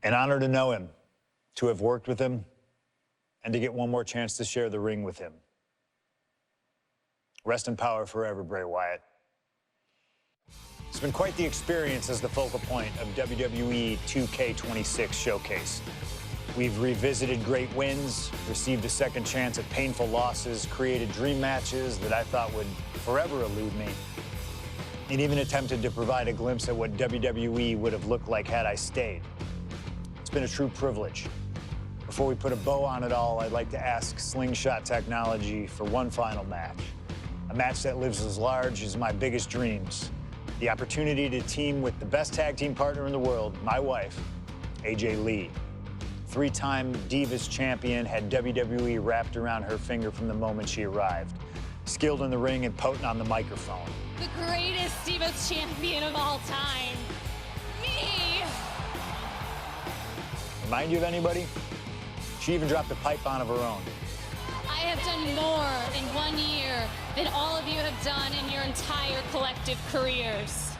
An honor to know him, to have worked with him, and to get one more chance to share the ring with him. Rest in power forever, Bray Wyatt. It's been quite the experience as the focal point of WWE 2K26 Showcase. We've revisited great wins, received a second chance at painful losses, created dream matches that I thought would forever elude me, and even attempted to provide a glimpse at what WWE would have looked like had I stayed. It's been a true privilege. Before we put a bow on it all, I'd like to ask Slingshot Technology for one final match. A match that lives as large as my biggest dreams. The opportunity to team with the best tag team partner in the world, my wife, AJ Lee. Three-time Divas champion, had WWE wrapped around her finger from the moment she arrived. Skilled in the ring and potent on the microphone. The greatest Divas champion of all time. Me! Remind you of anybody? She even dropped a pipe on of her own. I have done more in 1 year than all of you have done in your entire collective careers.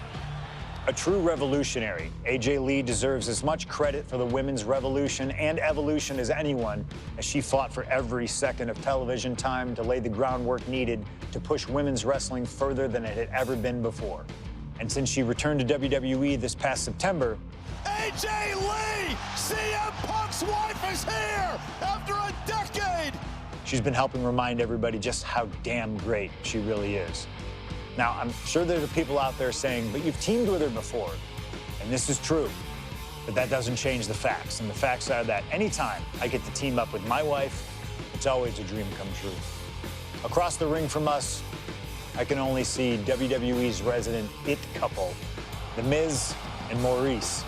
A true revolutionary, AJ Lee deserves as much credit for the women's revolution and evolution as anyone, as she fought for every second of television time to lay the groundwork needed to push women's wrestling further than it had ever been before. And since she returned to WWE this past September, AJ Lee! CM Punk's wife is here after a decade! she's been helping remind everybody just how damn great she really is. Now, I'm sure there are people out there saying, but you've teamed with her before. And this is true, but that doesn't change the facts. And the facts are that anytime I get to team up with my wife, it's always a dream come true. Across the ring from us, I can only see WWE's resident it couple, The Miz and Maryse.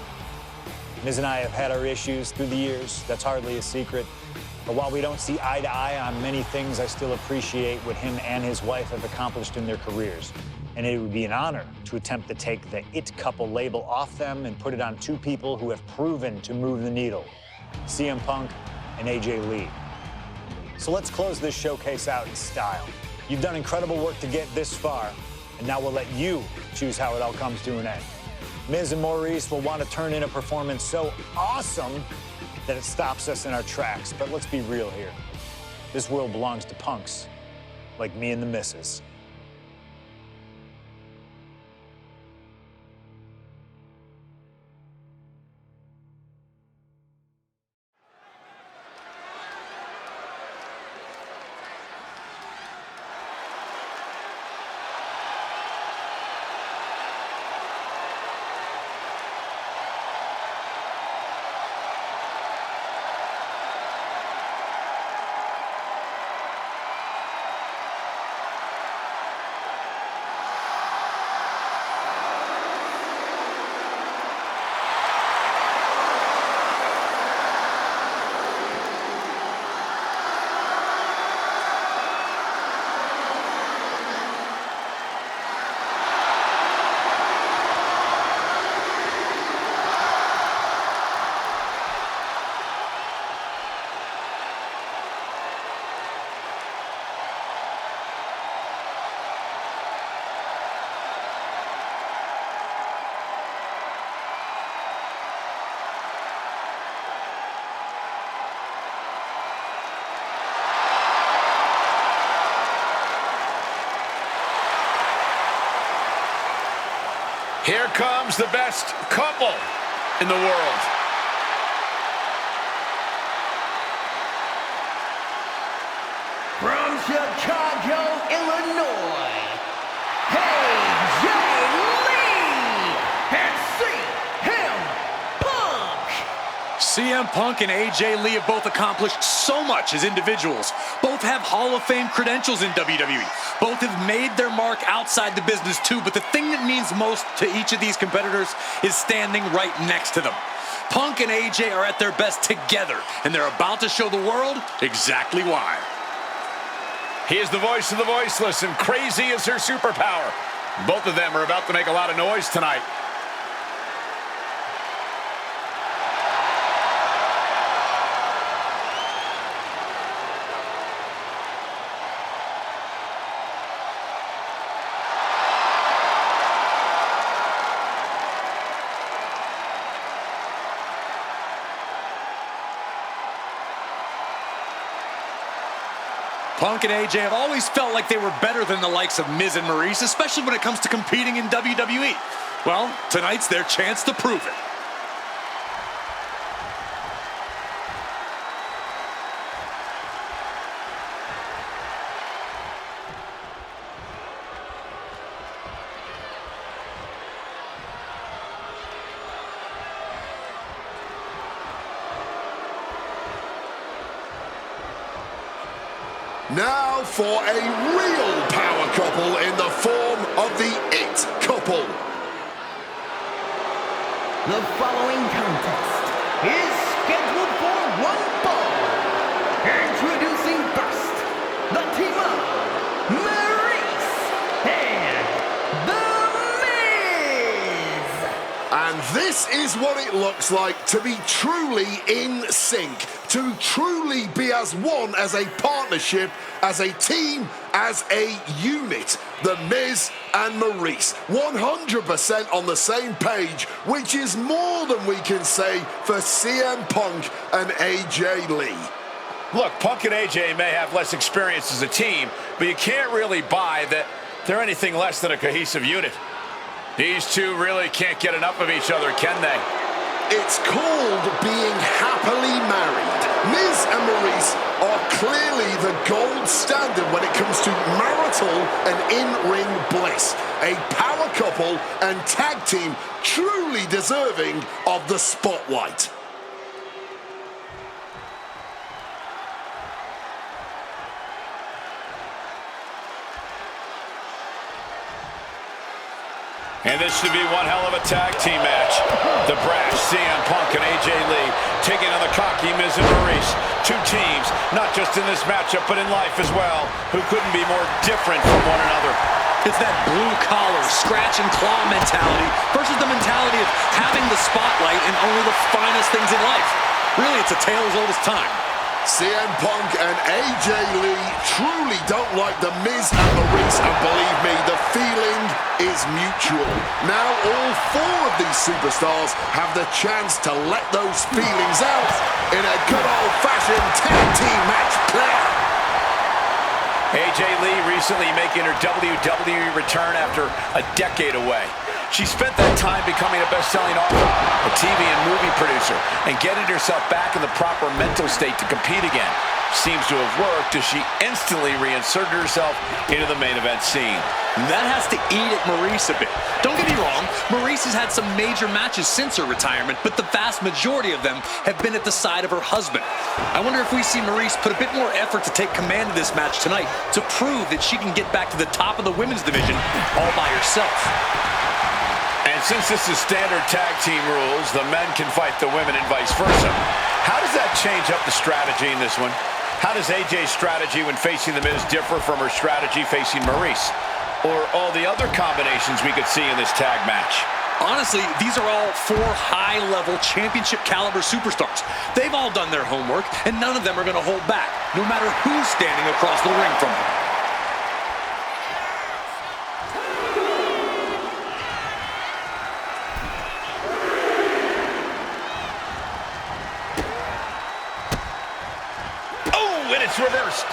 Miz and I have had our issues through the years. That's hardly a secret. But while we don't see eye to eye on many things, I still appreciate what him and his wife have accomplished in their careers. And it would be an honor to attempt to take the it couple label off them and put it on two people who have proven to move the needle, CM Punk and AJ Lee. So let's close this showcase out in style. You've done incredible work to get this far, and now we'll let you choose how it all comes to an end. Miz and Maryse will want to turn in a performance so awesome that it stops us in our tracks. But let's be real here. This world belongs to punks like me and the missus. Here comes the best couple in the world. From Chicago, Illinois, AJ Lee and CM Punk. CM Punk and AJ Lee have both accomplished so much as individuals. Both have Hall of Fame credentials in WWE. Both have made their mark outside the business too, but the thing that means most to each of these competitors is standing right next to them. Punk and AJ are at their best together, and they're about to show the world exactly why. He is the voice of the voiceless, and crazy is her superpower. Both of them are about to make a lot of noise tonight. Punk and AJ have always felt like they were better than the likes of Miz and Maryse, especially when it comes to competing in WWE. Well, tonight's their chance to prove it. Now for a real power couple in the form of the It Couple. The following contest is scheduled for one fall. Introducing first, the team of Maryse and The Miz. And this is what it looks like to be truly in sync, to truly be as one, as a partnership, as a team, as a unit. The Miz and Maryse, 100% on the same page, which is more than we can say for CM Punk and AJ Lee. Look, Punk and AJ may have less experience as a team, but you can't really buy that they're anything less than a cohesive unit. These two really can't get enough of each other, can they? It's called being happily married. Miz and Maryse are clearly the gold standard when it comes to marital and in-ring bliss. A power couple and tag team truly deserving of the spotlight. And this should be one hell of a tag team match. The brash CM Punk and AJ Lee taking on the cocky Miz and Maryse. Two teams, not just in this matchup, but in life as well, who couldn't be more different from one another. It's that blue-collar, scratch-and-claw mentality versus the mentality of having the spotlight and only the finest things in life. Really, it's a tale as old as time. CM Punk and AJ Lee truly don't like the Miz and Maryse, and believe me, the feeling is mutual. Now all four of these superstars have the chance to let those feelings out in a good old-fashioned tag team match play. AJ Lee recently making her WWE return after a decade away. She spent that time becoming a best-selling author, a TV and movie producer, and getting herself back in the proper mental state to compete again. Seems to have worked as she instantly reinserted herself into the main event scene. That has to eat at Maryse a bit. Don't get me wrong, Maryse has had some major matches since her retirement, but the vast majority of them have been at the side of her husband. I wonder if we see Maryse put a bit more effort to take command of this match tonight to prove that she can get back to the top of the women's division all by herself. And since this is standard tag team rules, the men can fight the women and vice versa. How does that change up the strategy in this one? How does AJ's strategy when facing the Miz differ from her strategy facing Maryse? Or all the other combinations we could see in this tag match? Honestly, these are all four high-level championship-caliber superstars. They've all done their homework, and none of them are going to hold back, no matter who's standing across the ring from them. Reversed.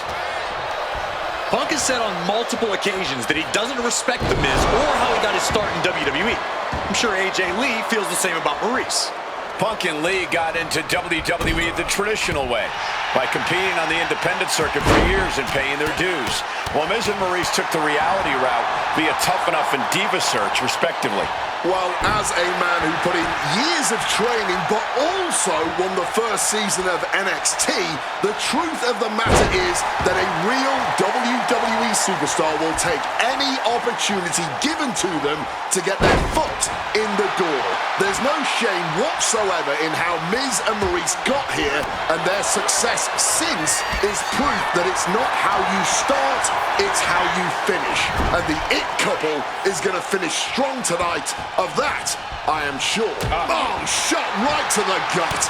Punk has said on multiple occasions that he doesn't respect The Miz or how he got his start in WWE. I'm sure AJ Lee feels the same about Maryse. Punk and Lee got into WWE the traditional way, by competing on the independent circuit for years and paying their dues, while Miz and Maryse took the reality route via Tough Enough and Diva Search, respectively. Well, as a man who put in years of training but also won the first season of NXT, the truth of the matter is that a real WWE superstar will take any opportunity given to them to get their foot in the door. There's no shame whatsoever in how Miz and Maryse got here, and their success since is proof that it's not how you start, it's how you finish. And the It Couple is going to finish strong tonight. Of that, I am sure. Oh, shot right to the gut.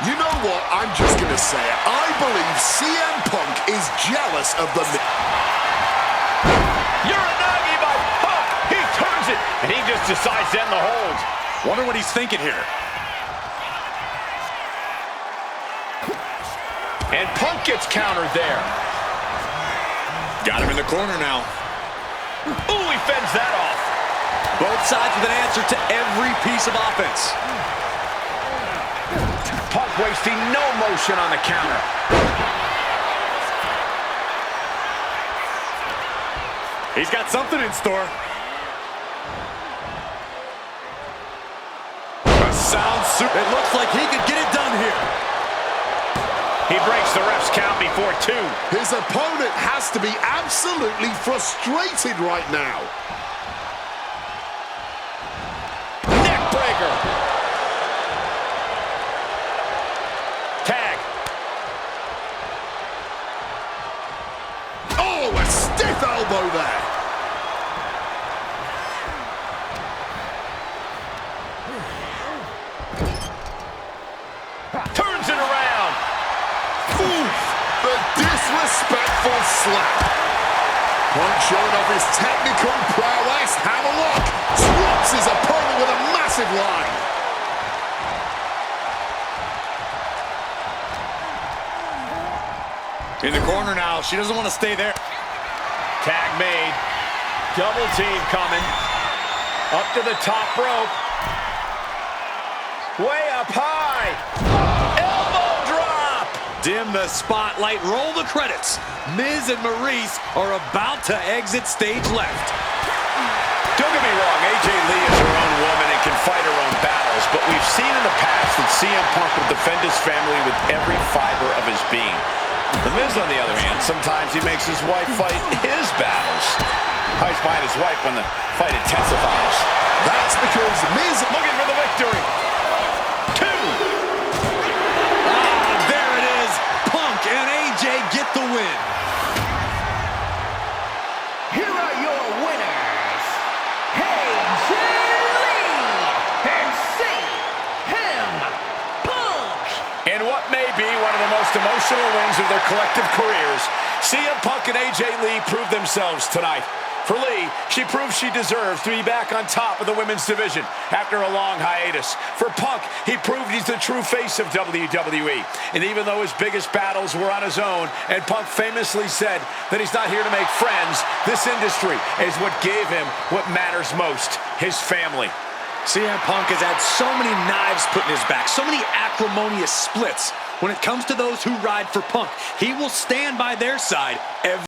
You know what? I'm just going to say it. I believe CM Punk is jealous of the... Uranagi by Punk. He turns it, and he just decides to end the hold. Wonder what he's thinking here. And Punk gets countered there. Got him in the corner now. Ooh, he fends that off. Both sides with an answer to every piece of offense. Punk wasting no motion on the counter. He's got something in store. A sound super. It looks like he could get it done here. He breaks the ref's count before 2. His opponent has to be absolutely frustrated right now. Neck breaker. Tag. Oh, a stiff elbow there. Turns it around. Oof, the disrespectful slap. Punk showing off his technical prowess. Have a look. Drops his opponent with a massive line. In the corner now. She doesn't want to stay there. Tag made. Double team coming. Up to the top rope. Way up high. Elbow drop. Dim the spotlight. Roll the credits. Miz and Maryse are about to exit stage left. Don't get me wrong, AJ Lee is her own woman and can fight her own battles, but we've seen in the past that CM Punk will defend his family with every fiber of his being. The Miz, on the other hand, sometimes he makes his wife fight his battles. Hides behind his wife when the fight intensifies. That's because Miz Looking for the victory. 2. There it is. Punk and AJ get the win. Here are your winners, AJ Lee and CM Punk. In what may be one of the most emotional wins of their collective careers, CM Punk and AJ Lee proved themselves tonight. For Lee, she proved she deserves to be back on top of the women's division after a long hiatus. For Punk, he proved he's the true face of WWE. And even though his biggest battles were on his own, and Punk famously said that he's not here to make friends, this industry is what gave him what matters most, his family. CM Punk has had so many knives put in his back, so many acrimonious splits. When it comes to those who ride for Punk, he will stand by their side every